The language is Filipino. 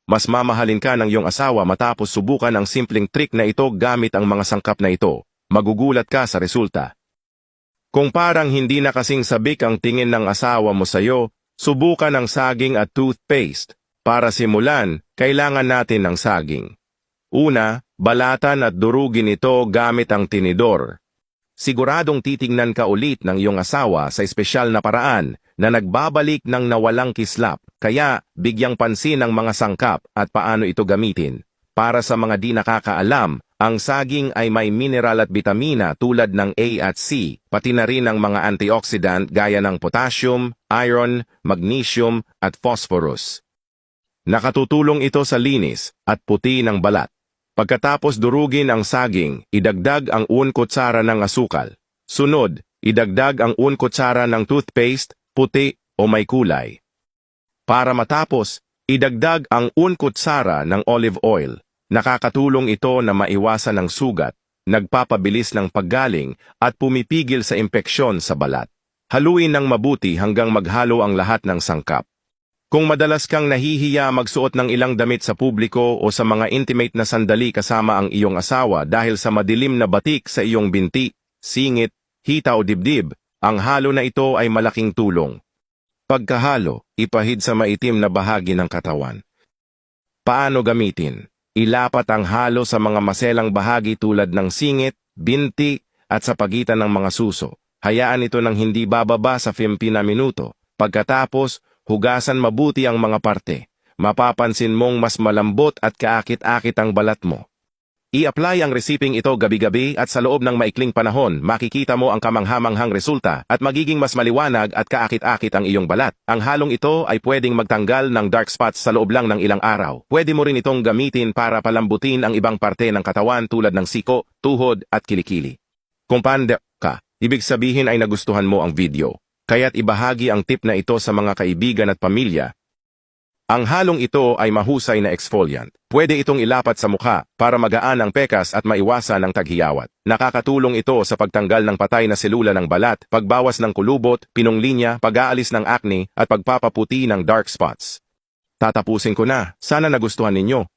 mas mamahalin ka ng iyong asawa matapos subukan ang simpleng trick na ito gamit ang mga sangkap na ito. Magugulat ka sa resulta. Kung parang hindi na kasing sabik ang tingin ng asawa mo sa'yo, subukan ang saging at toothpaste. Para simulan, kailangan natin ng saging. Una, balatan at durugin ito gamit ang tinidor. Siguradong titingnan ka ulit ng iyong asawa sa espesyal na paraan na nagbabalik ng nawalang kislap, kaya bigyang pansin ang mga sangkap at paano ito gamitin. Para sa mga di nakakaalam, ang saging ay may mineral at bitamina tulad ng A at C, pati na rin ang mga antioxidant gaya ng potassium, iron, magnesium at phosphorus. Nakatutulong ito sa linis at puti ng balat. Pagkatapos durugin ang saging, idagdag ang 1 kutsara ng asukal. Sunod, idagdag ang 1 kutsara ng toothpaste, puti o may kulay. Para matapos, idagdag ang 1 kutsara ng olive oil. Nakakatulong ito na maiwasan ang sugat, nagpapabilis ng paggaling at pumipigil sa impeksyon sa balat. Haluin ng mabuti hanggang maghalo ang lahat ng sangkap. Kung madalas kang nahihiya magsuot ng ilang damit sa publiko o sa mga intimate na sandali kasama ang iyong asawa dahil sa madilim na batik sa iyong binti, singit, hita o dibdib, ang halo na ito ay malaking tulong. Pagkahalo, ipahid sa maitim na bahagi ng katawan. Paano gamitin? Ilapat ang halo sa mga maselang bahagi tulad ng singit, binti, at sa pagitan ng mga suso. Hayaan ito ng hindi bababa sa 15 na minuto. Pagkatapos, hugasan mabuti ang mga parte. Mapapansin mong mas malambot at kaakit-akit ang balat mo. I-apply ang resiping ito gabi-gabi at sa loob ng maikling panahon, makikita mo ang kamanghamanghang resulta at magiging mas maliwanag at kaakit-akit ang iyong balat. Ang halong ito ay pwedeng magtanggal ng dark spots sa loob lang ng ilang araw. Pwede mo rin itong gamitin para palambutin ang ibang parte ng katawan tulad ng siko, tuhod at kilikili. Kung pande ka, ibig sabihin ay nagustuhan mo ang video. Kaya't ibahagi ang tip na ito sa mga kaibigan at pamilya. Ang halong ito ay mahusay na exfoliant. Pwede itong ilapat sa mukha para magaan ang pekas at maiwasan ang taghiyawat. Nakakatulong ito sa pagtanggal ng patay na selula ng balat, pagbawas ng kulubot, pinonglinya, pag-aalis ng acne at pagpapaputi ng dark spots. Tatapusin ko na. Sana nagustuhan ninyo.